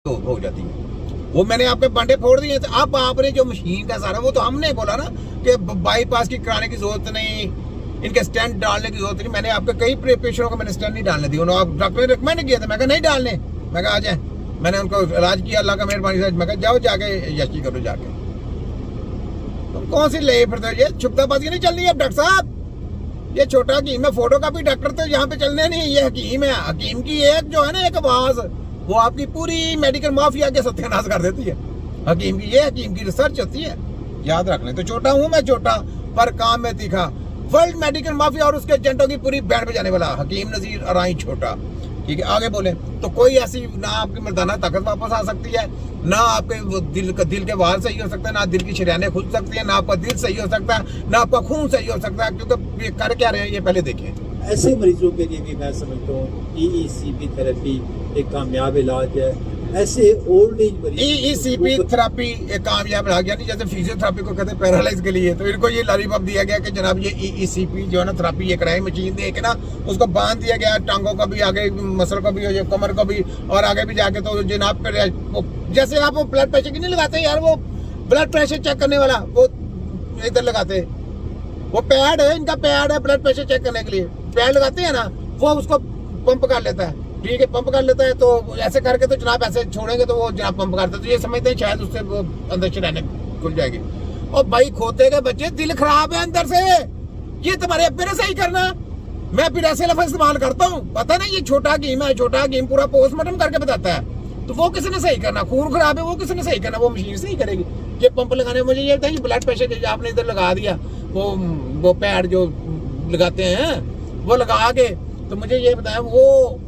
तो हो जाती है। वो मैंने आपके बंडे फोड़ दिए थे। अब आपने जो मशीन का सारा, वो तो हमने बोला ना कि बाईपास की कराने की जरूरत नहीं, इनके स्टैंड डालने की जरूरत नहीं। मैंने आपके कई पेशेंटों को मैंने स्टैंड नहीं डालने दिए, उन्होंने डॉक्टर ने रिकमेंड किया था, मैं कहा नहीं डालने, मैं कहा आ जाए। मैंने उनको इलाज किया अल्लाह का मेहरबानी से, मैं कहा जाओ जाके यशी करो जाके। तुम कौन सी ले फिर ये छुपताबाजी नहीं चलनी है डॉक्टर साहब। ये छोटा हकीम है, फोटो का भी डॉक्टर तो यहाँ पे चलने नहीं, ये हकीम है। हकीम की एक जो है ना एक आवाज, वो आपकी पूरी मेडिकल माफिया के सत्यानाश कर देती है। हकीम की, ये हकीम की रिसर्च होती है, याद रख लें। तो छोटा हूं मैं, छोटा पर काम में तीखा। वर्ल्ड मेडिकल माफिया और उसके एजेंटों की पूरी बैंड बजाने वाला हकीम नजीर अराई छोटा। ठीक है, आगे बोले तो कोई ऐसी ना आपकी मर्दाना ताकत वापस आ सकती है, ना आपके दिल के वार सही हो सकता है, ना दिल की शरियानें खुल सकती है, ना आपका दिल सही हो सकता है, ना आपका खून सही हो सकता है। क्योंकि ये कर क्या रहे हैं ये पहले देखें। ऐसे मरीजों के लिए भी मैं समझता हूँ EECP थेरेपी एक कामयाब इलाज है। ऐसे ओल्ड एज मरीज EECP थेरेपी एक कामयाब इलाज, यानी जैसे फिजियोथेरेपी को कहते हैं पैरालाइज के लिए, तो इनको ये लॉलीपॉप दिया गया कि जनाब ये EECP जो है ना थेरेपी, ये कराई मशीन दे के ना उसको बांध दिया गया, टांगों को भी आगे, मसल को भी, कमर को भी, और आगे भी जाके तो जनाब जैसे आप वो ब्लड प्रेशर की नहीं लगाते यार, वो ब्लड प्रेशर चेक करने वाला वो इधर लगाते, वो पैड है, इनका पैड है ब्लड प्रेशर चेक करने के लिए, पैड लगाते हैं ना, वो उसको पंप कर लेता है। ठीक है, पंप कर लेता है, तो ऐसे करके तो जनाब ऐसे छोड़ेंगे तो वो जनाब पंप करता है, तो ये समझते हैं शायद उससे वो अंदर चढ़ाने खुल जाएगी। और भाई खोते के बच्चे, दिल खराब है अंदर से, ये तुम्हारे अपने ने सही करना। मैं फिर ऐसे लफ्ज इस्तेमाल करता हूँ, पता ना ये छोटा गेम है, छोटा गेम पूरा पोस्टमार्टम करके बताता है, तो वो किसने सही करना? खून खराब है, वो किसने सही करना? वो मशीन सही करेगी। ये पंप लगाने, मुझे ये बताइए ब्लड प्रेशर आपने इधर लगा दिया, वो पैड जो लगाते हैं वो लगा के, तो मुझे ये बताया वो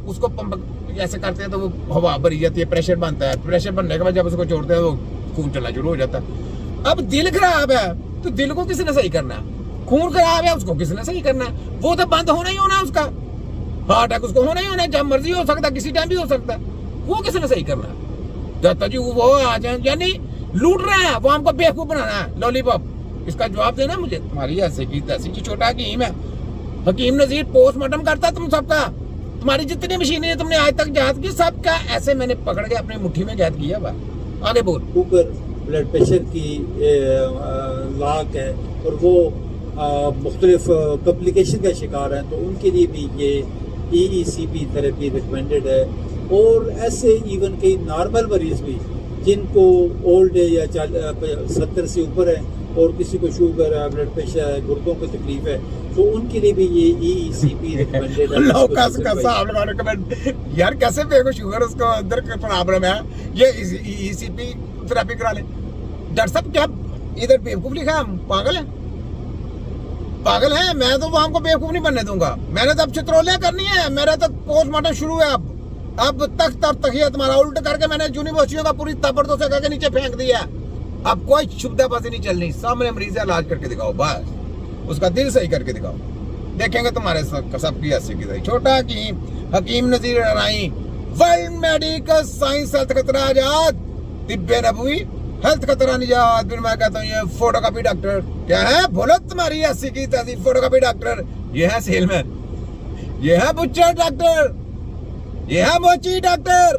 उसको पंप ऐसे करते हैं तो वो हवा भरी जाती है, प्रेशर बनता है, प्रेशर बनने के बाद जब उसको छोड़ते हैं वो खून चलना शुरू हो जाता है। अब दिल खराब है तो दिल को किसने सही करना है? खून खराब है उसको किसने सही करना है? वो तो बंद होना ही होना है, उसका हार्ट अटैक उसको होना ही होना है, जब मर्जी हो सकता है, किसी टाइम भी हो सकता है, वो किसने सही करना है? जब जी वो आ जाए, यानी लूट रहे हैं, वो हमको बेवकूफ बनाना है, लॉलीपॉप। इसका जवाब देना मुझे। तुम्हारी ऐसे की तैसी छोटा हकीम है, हकीम नजीर पोस्टमार्टम करता तुम सबका, तुम्हारी जितनी मशीनें तुमने आज तक याद की सबका ऐसे मैंने पकड़ के अपनी मुट्ठी में कैद किया हुआ। आगे बोल। शुगर ब्लड प्रेशर की लाक है और वो मुख्तलिफ कॉम्प्लिकेशन का शिकार है, तो उनके लिए भी ये EECP थेरेपी रिकमेंडेड है। और ऐसे इवन कई नॉर्मल मरीज भी जिनको ओल्ड है या 70 से ऊपर है और किसी को शुगर है, ब्लड प्रेशर है, गुर्दों को तकलीफ है, तो उनके लिए भी ये EECP रिकमेंडेड है। यार कैसे बेको शुगर उसको अंदर प्रॉब्लम है, ये EECP थेरेपी करा ले। डॉक्टर साहब क्या इधर बेवकूफ लिखा है? पागल है, पागल है। मैं तो वहां को बेवकूफ नहीं बनने दूंगा। मैंने तो अब चित्रोलिया करनी है, मेरा तो पोस्टमार्टम शुरू है। अब तखिया तुम्हारा उल्ट करके मैंने यूनिवर्सिटियों का पूरी तबरदो से करके नीचे फेंक दिया। अब कोई शुभदाबाजी नहीं चलनी, सामने मरीज है, इलाज करके दिखाओ, बस उसका दिल सही करके दिखाओ, देखेंगे तुम्हारे सबकी ऐसी की सही। छोटा हकीम नजीर अराई, वर्ल्ड मेडिकल साइंस हेल्थ खतरा आजाद, तिब्बे नबवी हेल्थ खतरा निजात। फिर मैं कहता हूँ ये फोटोकॉपी डॉक्टर क्या है? बोलो तुम्हारी ऐसी की तैसी फोटोकॉपी डॉक्टर। ये है सेलमैन, ये है बुच्चर डॉक्टर, ये है मोची डॉक्टर।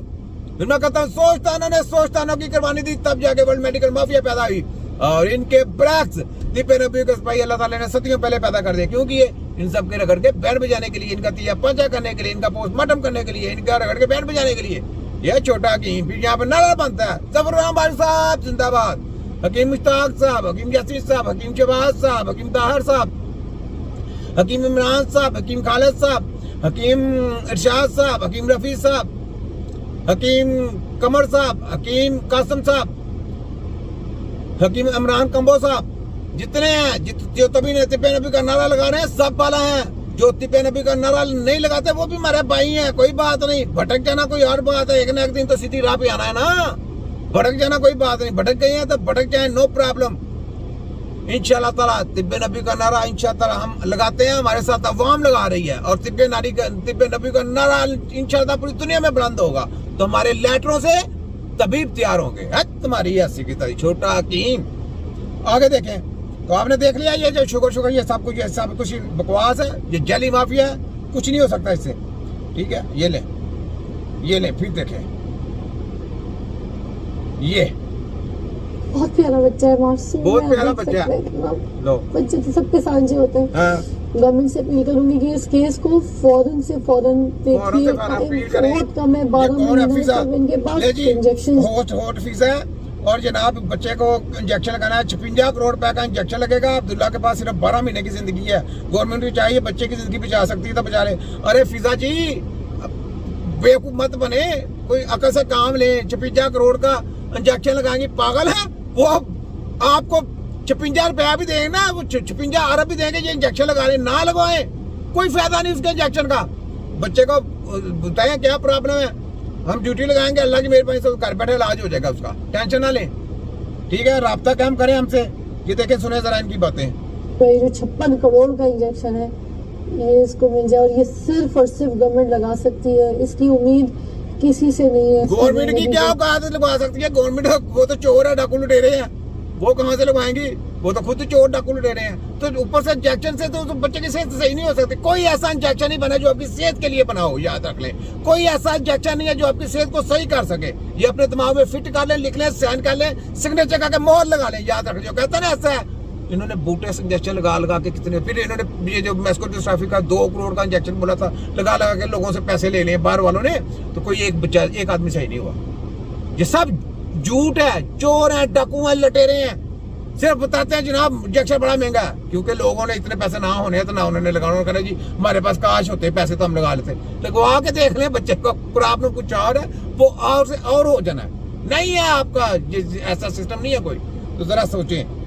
फिर मैं कहता हूँ सोचतानों ने सोचतानों की कुर्बानी दी, तब जाके वर्ल्ड मेडिकल माफिया पैदा हुई। और इनके ब्रैक्स तिब्बे नबी को भाई अल्लाह ताला ने सदियों पहले पैदा कर दिया, क्योंकि ये इन सब के रगड़ के बैंड बजाने के लिए, इनका तिया पंचा करने के लिए, इनका पोस्टमार्टम करने के लिए, इनका रगड़ के बैंड बजाने के लिए। यह छोटा हकीम फिर यहाँ पे नारा बनता है, जफर रहमान साहब जिंदाबाद, हकीम मुश्ताक साहब, हकीम यासीन साहब, हकीम शहबाज साहब, हकीम ताहिर साहब, हकीम इमरान साहब, हकीम खालिद साहब, हकीम इरशाद साहब, हकीम रफी साहब, हकीम कमर साहब, हकीम कासिम साहब, हकीम इमरान कंबो साहब, जितने हैं जो तभी ने तिब्बे नबी का नारा लगा रहे हैं सब वाला है। जो तिब्बे नबी का नारा नहीं लगाते वो भी हमारे भाई हैं, कोई बात नहीं। भटक जाना कोई और बात है, एक ना एक दिन तो सीधी राह पे आना है ना। भटक जाना कोई बात नहीं, भटक गए हैं तो भटक जाए, नो प्रॉब्लम। इंशाल्लाह ताला तिब्बे नबी का नारा इंशाल्लाह ताला हम लगाते हैं, हमारे साथ अवाम लगा रही है, और तिब्बे नबी का नारा इंशाल्लाह पूरी दुनिया में बुलंद होगा, तो हमारे लेटरों से तबीब तैयार होंगे। है तुम्हारी ऐसी की तरह छोटा हकीम। आगे देखें तो आपने देख लिया ये जो शुगर ये सब कुछ बकवास है, ये जली माफिया है, कुछ नहीं हो सकता इससे। ठीक है, ये ले फिर देखें ये बहुत प्यारा बच्चा है, मासूम बहुत है, प्यारा देख बच्चा सकते है। हैं आप। लो बच्चे तो सबके सांझे होते हैं। हाँ, गवर्नमेंट से अपील करूंगी कि इस केस को फौरन से फौरन देखिए। फौरन अपील करें। बहुत कम है, 12 ये कौन है महीने फिजा? तक इनके पास ले जी, इंजेक्शन। होट फीस है और जनाब बच्चे को इंजेक्शन लगाना है, 56 करोड़ रुपए का इंजेक्शन लगेगा। अब्दुल्ला के पास सिर्फ 12 महीने की जिंदगी है। गवर्नमेंट भी चाहिए बच्चे की जिंदगी बचा सकती है तो बचा ले। अरे फिजा जी बेवकूफ मत बने, कोई अकल से काम ले। 56 करोड़ का इंजेक्शन लगाएंगे, पागल है वो? आपको 56 रुपया भी देंगे ना, वो 56 अरब भी देंगे, ये इंजेक्शन लगा ले। ना लगवाए, कोई फायदा नहीं उसके इंजेक्शन का। बच्चे को बताएं क्या प्रॉब्लम है, हम ड्यूटी लगाएंगे, अल्लाह की मेहरबानी से घर बैठे इलाज हो जाएगा उसका, टेंशन ना लें। ठीक है, राब्ता काम करें हमसे। ये देखें, सुने जरा इनकी बातें। तो ये जो 56 करोड़ का इंजेक्शन है ये इसको मिल जाए, और ये सिर्फ और सिर्फ गवर्नमेंट लगा सकती है। इसकी उम्मीद किसी से नहीं है। गवर्नमेंट की क्या औकात लगवा सकती है? गवर्नमेंट वो तो चोर है, डाकू लुटेरे हैं, वो कहाँ से लगवाएंगी? वो तो खुद चोर डाकू लुटेरे हैं। तो ऊपर से इंजेक्शन से तो बच्चे की सेहत सही नहीं हो सकती। कोई ऐसा इंजेक्शन नहीं बना जो आपकी सेहत के लिए बना हो, याद रख लें। कोई ऐसा इंजेक्शन नहीं है जो आपकी सेहत को सही कर सके। ये अपने दिमाग में फिट कर लें, लिख लें, साइन कर लें, सिग्नेचर करके मोहर लगा लें, याद रख लें। कहते हैं ना ऐसा है, इन्होंने बूटे से इंजेक्शन लगा के कितने, फिर इन्होंने ये जो मैस्कोडिस्ट्रॉफी का 2 करोड़ का इंजेक्शन बोला था, लगा के लोगों से पैसे ले लिए बाहर वालों ने, तो कोई एक बच्चा, एक आदमी सही नहीं हुआ। ये सब झूठ है, चोर है, डाकू है, लटेरे हैं। सिर्फ बताते हैं जनाब इंजेक्शन बड़ा महंगा है, क्योंकि लोगों ने इतने पैसे ना होने तो ना उन्होंने लगाना। कहना जी हमारे पास काश होते पैसे तो हम लगा लेते। लगवा के देख लें बच्चे को, आपने कुछ और है वो और से और हो जाना है। नहीं है आपका ऐसा सिस्टम नहीं है कोई, तो जरा सोचें।